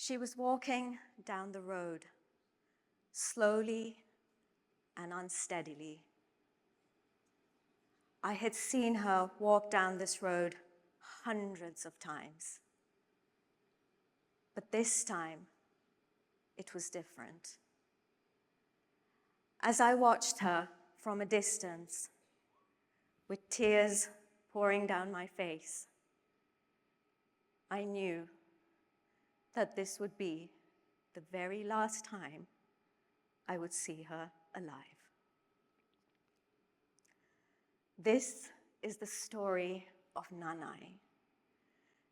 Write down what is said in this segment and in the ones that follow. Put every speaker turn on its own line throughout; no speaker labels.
She was walking down the road, slowly and unsteadily. I had seen her walk down this road hundreds of times. But this time, it was different. As I watched her from a distance, with tears pouring down my face, I knew that this would be the very last time I would see her alive. This is the story of Nanai,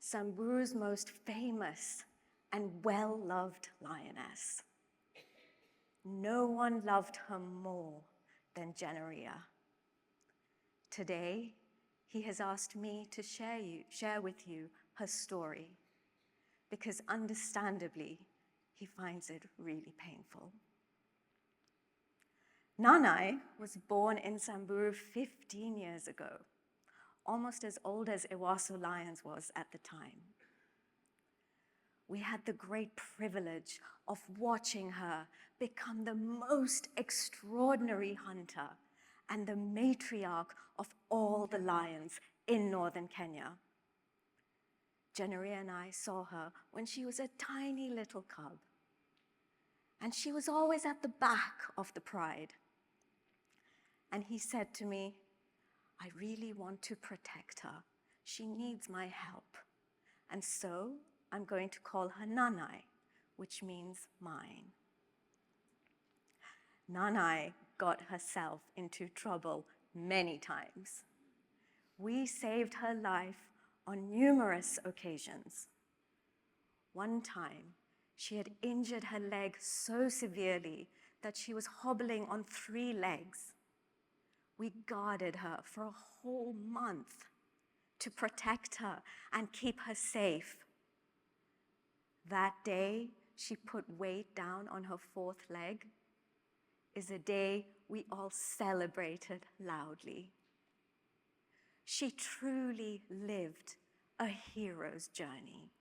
Samburu's most famous and well-loved lioness. No one loved her more than Generia. Today, he has asked me to share with you her story, because understandably, he finds it really painful. Nanai was born in Samburu 15 years ago, almost as old as Ewaso Lions was at the time. We had the great privilege of watching her become the most extraordinary hunter and the matriarch of all the lions in northern Kenya. Generia and I saw her when she was a tiny little cub, and she was always at the back of the pride. And he said to me, I really want to protect her. She needs my help. And so I'm going to call her Nanai, which means mine. Nanai got herself into trouble many times. We saved her life on numerous occasions. One time, she had injured her leg so severely that she was hobbling on 3 legs. We guarded her for a whole month to protect her and keep her safe. That day she put weight down on her 4th leg is a day we all celebrated loudly. She truly lived a hero's journey.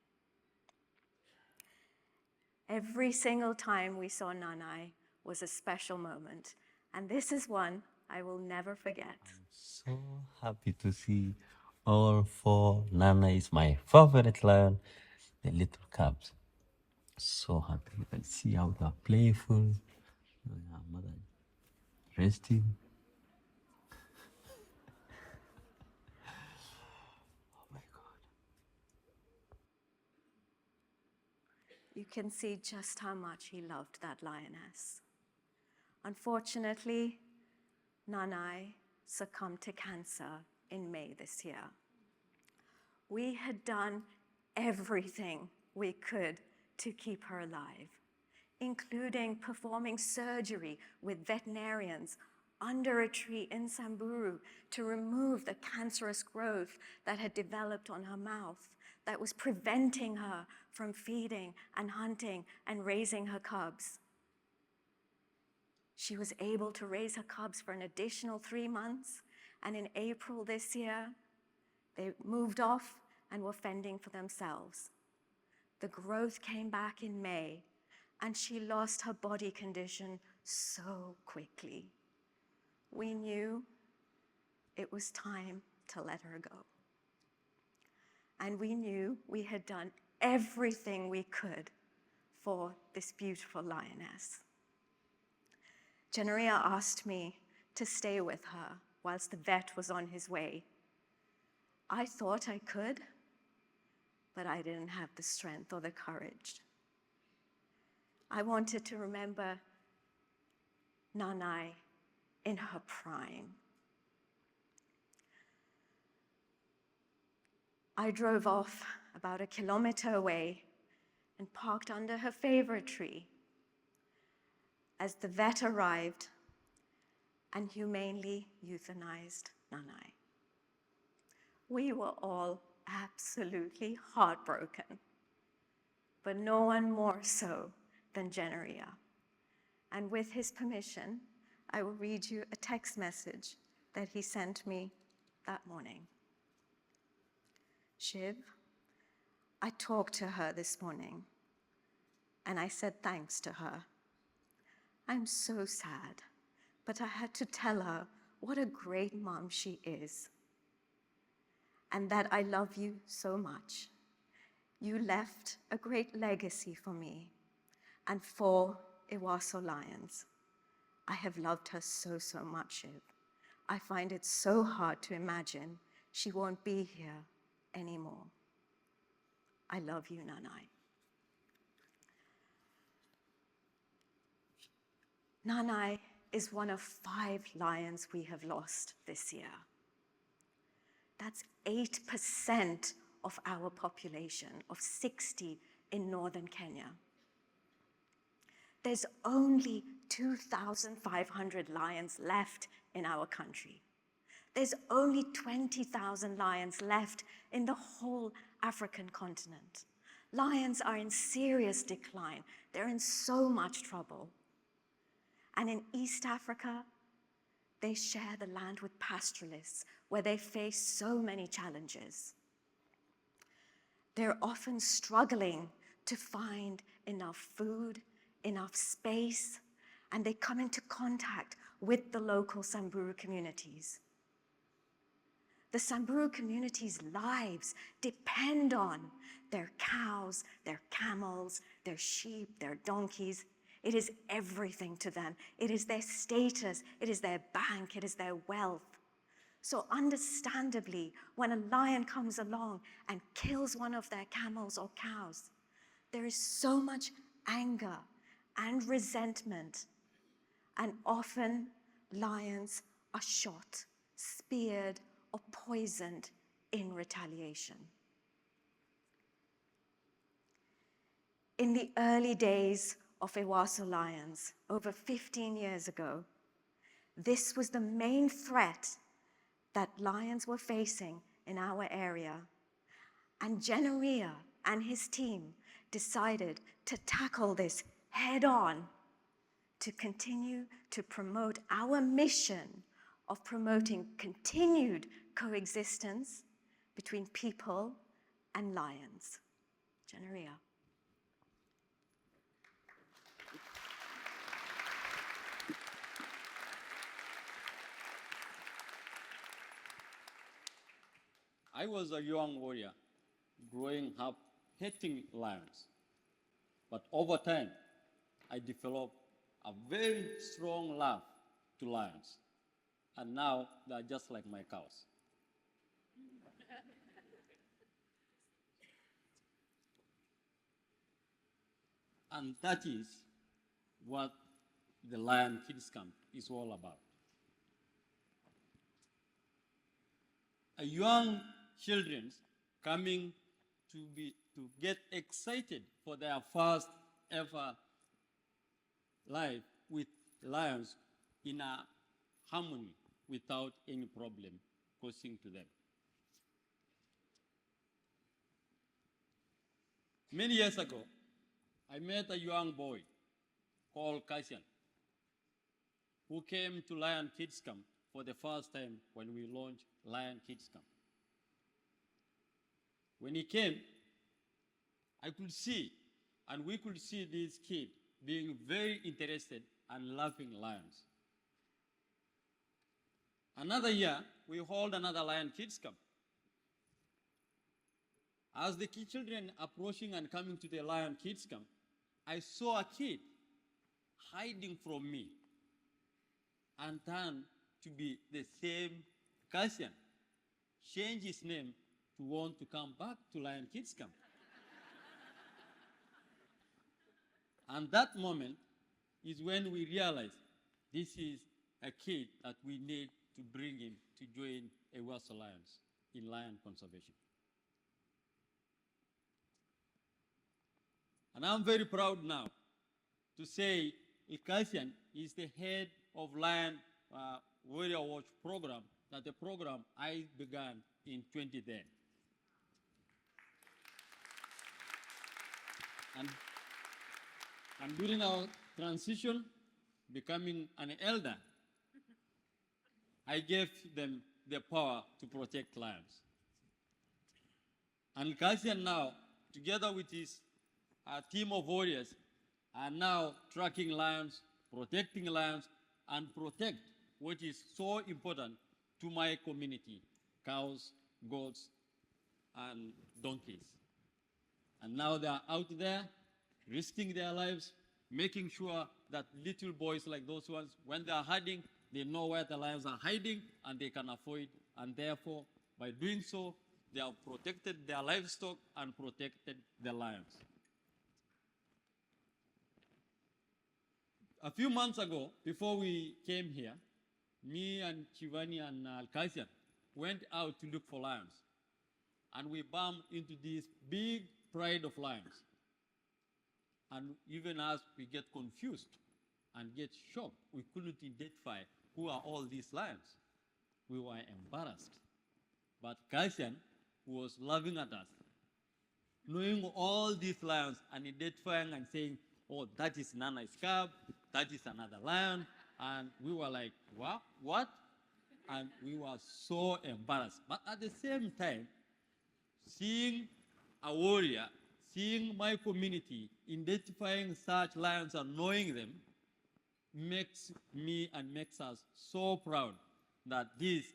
Every single time we saw Nanai was a special moment, and this is one I will never forget.
So happy to see all 4. Nana is my favorite lion, the little cubs. So happy. You can see how they're playful. Mother resting. Oh my God.
You can see just how much he loved that lioness. Unfortunately, Nanai succumbed to cancer in May this year. We had done everything we could to keep her alive, including performing surgery with veterinarians under a tree in Samburu to remove the cancerous growth that had developed on her mouth that was preventing her from feeding and hunting and raising her cubs. She was able to raise her cubs for an additional 3 months, and in April this year, they moved off and were fending for themselves. The growth came back in May, and she lost her body condition so quickly. We knew it was time to let her go. And we knew we had done everything we could for this beautiful lioness. Generia asked me to stay with her whilst the vet was on his way. I thought I could, but I didn't have the strength or the courage. I wanted to remember Nanai in her prime. I drove off about 1 kilometer away and parked under her favorite tree as the vet arrived and humanely euthanized Nanai. We were all absolutely heartbroken, but no one more so than Generia. And with his permission, I will read you a text message that he sent me that morning. Shiv, I talked to her this morning. and I said thanks to her. I'm so sad, but I had to tell her what a great mom she is and that I love you so much. You left a great legacy for me and for Ewaso Lions. I have loved her so, so much, Shiv. I find it so hard to imagine she won't be here anymore. I love you, Nanai. Nanai is one of 5 lions we have lost this year. That's 8% of our population of 60 in northern Kenya. There's only 2,500 lions left in our country. There's only 20,000 lions left in the whole African continent. Lions are in serious decline. They're in so much trouble. And in East Africa, they share the land with pastoralists, where they face so many challenges. They're often struggling to find enough food, enough space, and they come into contact with the local Samburu communities. The Samburu communities' lives depend on their cows, their camels, their sheep, their donkeys. It is everything to them. It is their status, it is their bank, it is their wealth. So understandably, when a lion comes along and kills one of their camels or cows, there is so much anger and resentment. And often lions are shot, speared, or poisoned in retaliation. In the early days of Ewaso Lions, over 15 years ago, this was the main threat that lions were facing in our area. And Generia and his team decided to tackle this head on to continue to promote our mission of promoting continued coexistence between people and lions. Generia.
I was a young warrior growing up hating lions. But over time, I developed a very strong love to lions. And now they're just like my cows. And that is what the Lion Kids Camp is all about. A young children coming to get excited for their first ever life with lions in a harmony without any problem causing to them. Many years ago, I met a young boy called Kian who came to Lion Kids Camp for the first time when we launched Lion Kids Camp. When he came, I could see, and we could see this kid being very interested and loving lions. Another year, we hold another Lion Kids Camp. As the children approaching and coming to the Lion Kids Camp, I saw a kid hiding from me and turned to be the same Kian, change his name to want to come back to Lion Kids Camp. And that moment is when we realized this is a kid that we need to bring him to join Ewaso Lions in lion conservation. And I'm very proud now to say Kian is the head of Lion Warrior Watch program, that the program I began in 2010. And during our transition, becoming an elder, I gave them the power to protect lions. And Kian now, together with his team of warriors, are now tracking lions, protecting lions, and protect what is so important to my community, cows, goats, and donkeys. And now they are out there risking their lives, making sure that little boys like those ones, when they are hiding, they know where the lions are hiding and they can avoid. And therefore, by doing so, they have protected their livestock and protected the lions. A few months ago, before we came here, me and Chivani and Alkaisian went out to look for lions. And we bumped into this big pride of lions. And even as we get confused and get shocked, we couldn't identify who are all these lions. We were embarrassed. But Kaisian was laughing at us, knowing all these lions and identifying and saying, oh, that is Nana's cub, that is another lion. And we were like, what? And we were so embarrassed. But at the same time, seeing a warrior, seeing my community identifying such lions and knowing them makes me and makes us so proud that this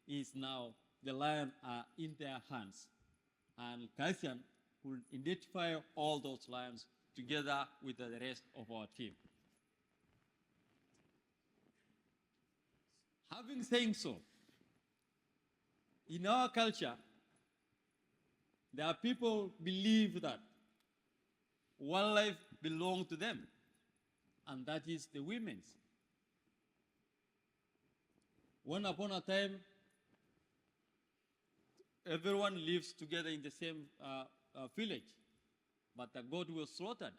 is now the lion in their hands. And Kaisian will identify all those lions together with the rest of our team. Having said so, in our culture, there are people who believe that wildlife belongs to them, and that is the women's. Once upon a time, everyone lives together in the same village, but the goat was slaughtered.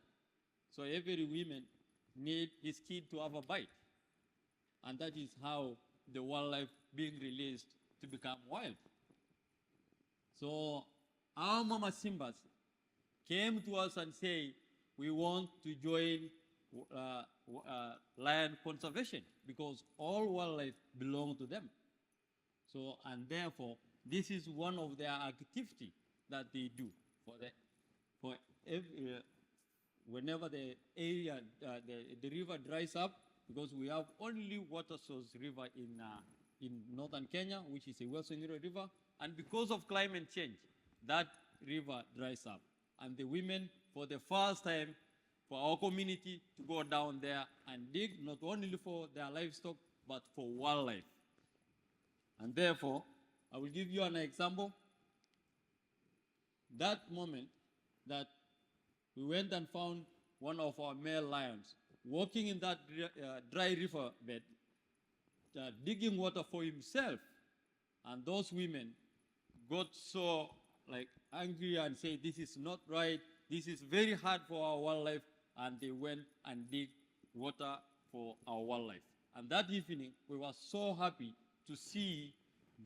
So every woman needs his kid to have a bite. And that is how the wildlife being released to become wild. So our Mama Simbas came to us and say, we want to join lion conservation because all wildlife belong to them. So, and therefore, this is one of their activity that they do whenever the area, the river dries up, because we have only water source river in northern Kenya, which is a Ewaso River, and because of climate change, that river dries up. And the women, for the first time, for our community to go down there and dig, not only for their livestock, but for wildlife. And therefore, I will give you an example. That moment that we went and found one of our male lions walking in that dry river bed, digging water for himself. And those women got so angry and said, this is not right, this is very hard for our wildlife, and they went and dig water for our wildlife. And that evening, we were so happy to see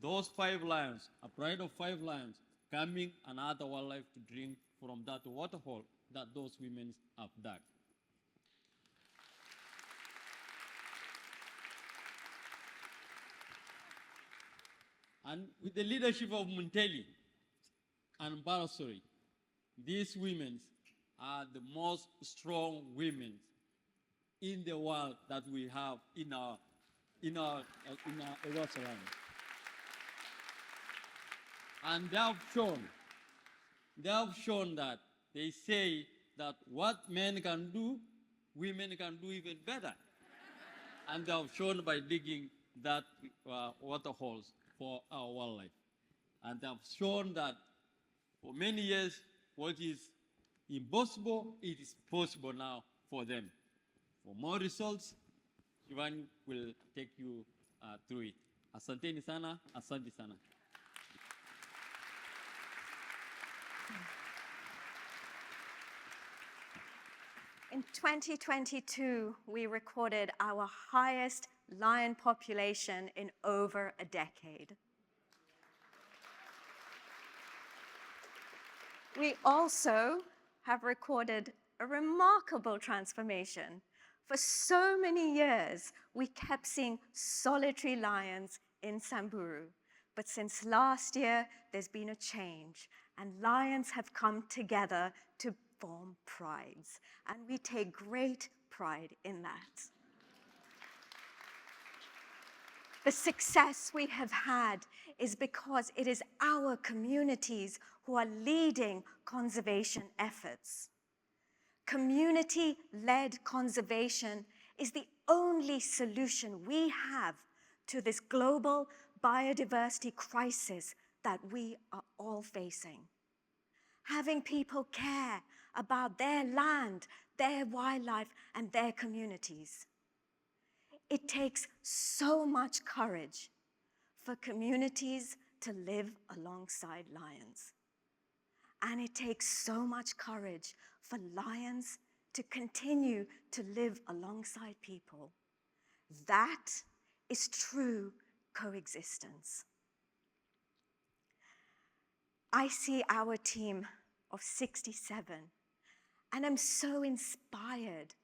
those 5 lions, a pride of 5 lions, coming and other wildlife to drink from that water hole that those women have dug. And with the leadership of Munteli and Barasori, these women are the most strong women in the world that we have in our Ewaso Lions. And they have shown that they say that what men can do, women can do even better. And they have shown by digging that water holes for our wildlife. And they have shown that for many years, what is impossible, it is possible now for them. For more results, Ivan will take you through it. Asanteni sana, asante sana.
In 2022, we recorded our highest lion population in over a decade. We also have recorded a remarkable transformation. For so many years, we kept seeing solitary lions in Samburu. But since last year, there's been a change, and lions have come together to form prides, and we take great pride in that. The success we have had is because it is our communities who are leading conservation efforts. Community-led conservation is the only solution we have to this global biodiversity crisis that we are all facing. Having people care about their land, their wildlife, and their communities. It takes so much courage for communities to live alongside lions. And it takes so much courage for lions to continue to live alongside people. That is true coexistence. I see our team of 67, and I'm so inspired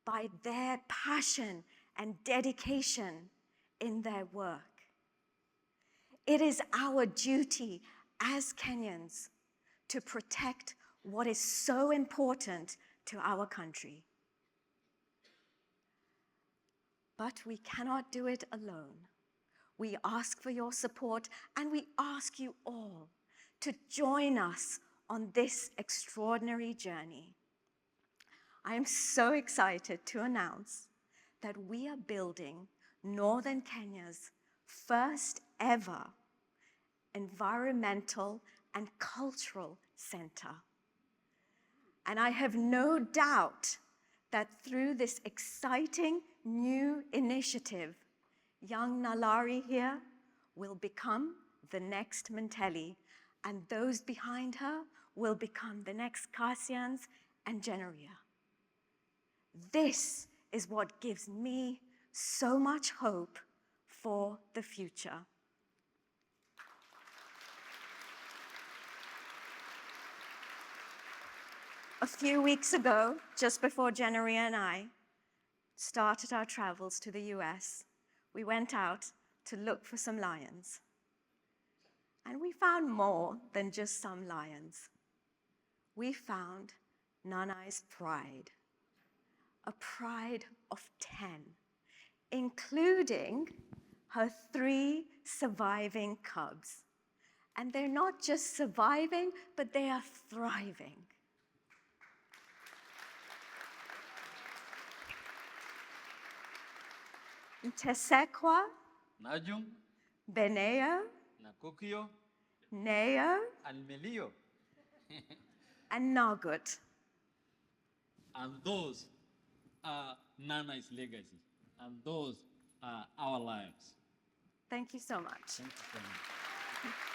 by their passion and dedication in their work. It is our duty as Kenyans to protect what is so important to our country. But we cannot do it alone. We ask for your support, and we ask you all to join us on this extraordinary journey. I am so excited to announce that we are building Northern Kenya's first ever environmental and cultural center. And I have no doubt that through this exciting new initiative, young Nalari here will become the next Menteli, and those behind her will become the next Kassians and Generia. This is what gives me so much hope for the future. A few weeks ago, just before Generia and I started our travels to the US, we went out to look for some lions. And we found more than just some lions. We found Nanai's pride, a pride of 10, including her 3 surviving cubs. And they're not just surviving, but they are thriving. Ntesekwa,
Najung,
Beneo,
Nakokio,
Neo,
and Melio.
and Nagut.
And those are Nana's legacy. And those are our lives.
Thank you so much.
Thank you so much.